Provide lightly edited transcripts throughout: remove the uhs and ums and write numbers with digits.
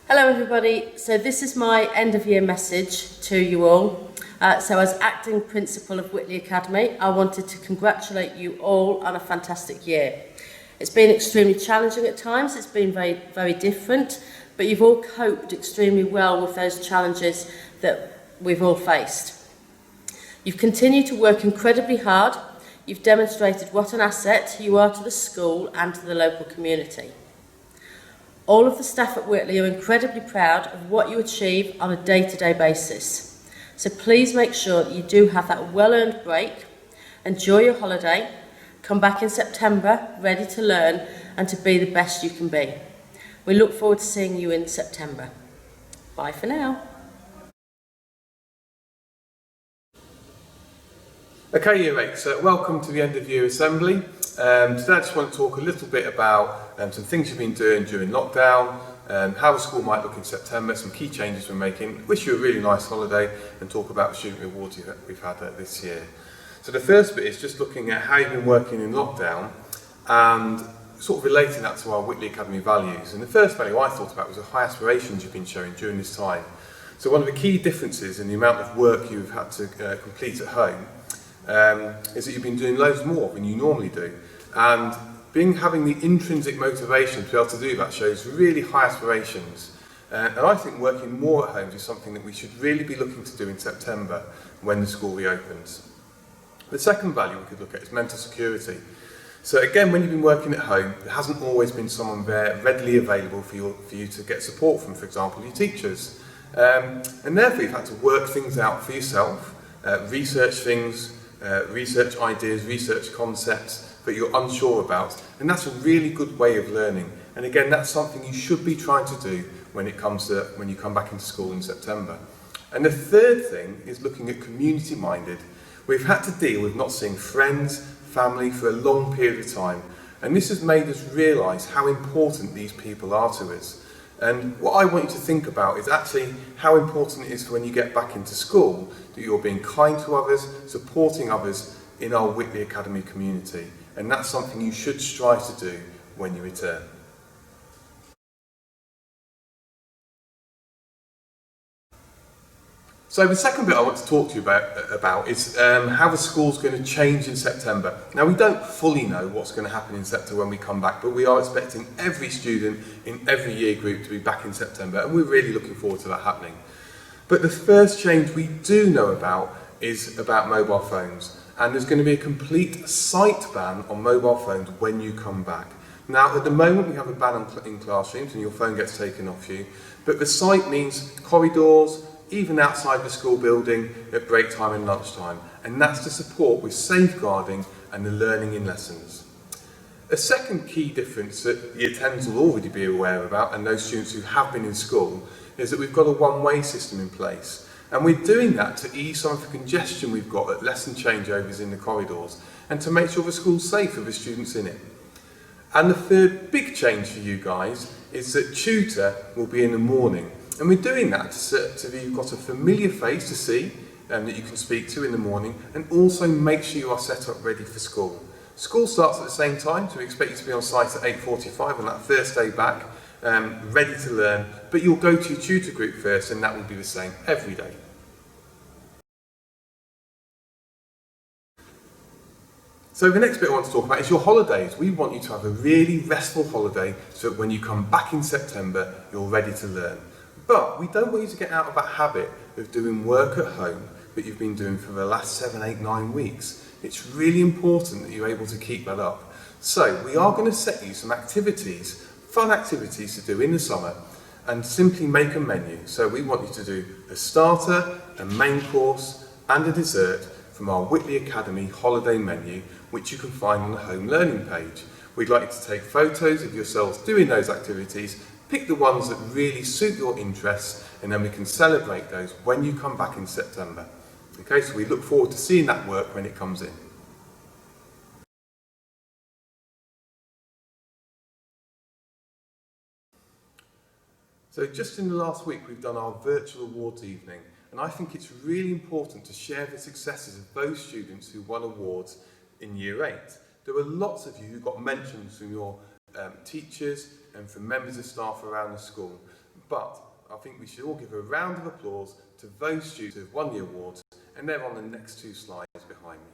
Hello everybody, so this is my end of year message to you all. So as acting principal of Whitley Academy, I wanted to congratulate you all on a fantastic year. It's been extremely challenging at times, it's been very different, but you've all coped extremely well with those challenges that we've all faced. You've continued to work incredibly hard, you've demonstrated what an asset you are to the school and to the local community. All of the staff at Whitley are incredibly proud of what you achieve on a day-to-day basis. So please make sure that you do have that well-earned break, enjoy your holiday, come back in September ready to learn and to be the best you can be. We look forward to seeing you in September. Bye for now. Okay, Year 8, so welcome to the end of year assembly. Today I just want to talk a little bit about some things you've been doing during lockdown, how the school might look in September, some key changes we're making, wish you a really nice holiday and talk about the student awards we've had this year. So the first bit is just looking at how you've been working in lockdown and sort of relating that to our Whitley Academy values. And the first value I thought about was the high aspirations you've been showing during this time. So one of the key differences in the amount of work you've had to complete at home is that you've been doing loads more than you normally do, and having the intrinsic motivation to be able to do that shows really high aspirations, and I think working more at home is something that we should really be looking to do in September when the school reopens. The second value we could look at is mental security. So again, when you've been working at home, there hasn't always been someone there readily available for you to get support from, for example, your teachers, and therefore you've had to work things out for yourself, research things, research ideas, research concepts that you're unsure about, and that's a really good way of learning. And again, that's something you should be trying to do when you come back into school in September. And the third thing is looking at community minded. We've had to deal with not seeing friends, family for a long period of time, and this has made us realise how important these people are to us. And what I want you to think about is actually how important it is for when you get back into school that you're being kind to others, supporting others in our Whitley Academy community. And that's something you should strive to do when you return. So the second bit I want to talk to you about is how the school's going to change in September. Now, we don't fully know what's going to happen in September when we come back, but we are expecting every student in every year group to be back in September, and we're really looking forward to that happening. But the first change we do know about is about mobile phones, and there's going to be a complete sight ban on mobile phones when you come back. Now, at the moment we have a ban in classrooms and your phone gets taken off you, but the sight means corridors, even outside the school building at break time and lunchtime, and that's to support with safeguarding and the learning in lessons. A second key difference that the attendants will already be aware about, and those students who have been in school, is that we've got a one-way system in place, and we're doing that to ease some of the congestion we've got at lesson changeovers in the corridors and to make sure the school's safe for the students in it. And the third big change for you guys is that tutor will be in the morning. And we're doing that so that you've got a familiar face to see that you can speak to in the morning, and also make sure you are set up ready for school. School starts at the same time, so we expect you to be on site at 8:45 on that first day back, ready to learn, but you'll go to your tutor group first, and that will be the same every day. So the next bit I want to talk about is your holidays. We want you to have a really restful holiday so that when you come back in September, you're ready to learn. But we don't want you to get out of that habit of doing work at home that you've been doing for the last 7, 8, 9 weeks. It's really important that you're able to keep that up. So we are going to set you some activities, fun activities to do in the summer, and simply make a menu. So we want you to do a starter, a main course, and a dessert from our Whitley Academy holiday menu, which you can find on the home learning page. We'd like you to take photos of yourselves doing those activities. Pick the ones that really suit your interests, and then we can celebrate those when you come back in September. Okay, so we look forward to seeing that work when it comes in. So just in the last week we've done our virtual awards evening, and I think it's really important to share the successes of those students who won awards in Year 8. There were lots of you who got mentions from your teachers and from members of staff around the school. But I think we should all give a round of applause to those students who have won the awards, and they're on the next two slides behind me.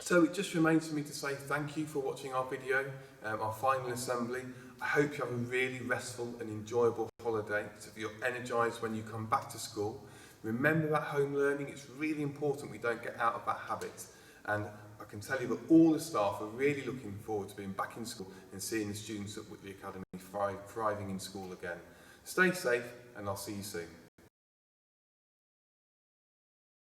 So it just remains for me to say thank you for watching our video, our final assembly. I hope you have a really restful and enjoyable holiday, so that you're energised when you come back to school. Remember that home learning, it's really important we don't get out of that habit. And I can tell you that all the staff are really looking forward to being back in school and seeing the students at Whitley Academy thriving in school again. Stay safe, and I'll see you soon.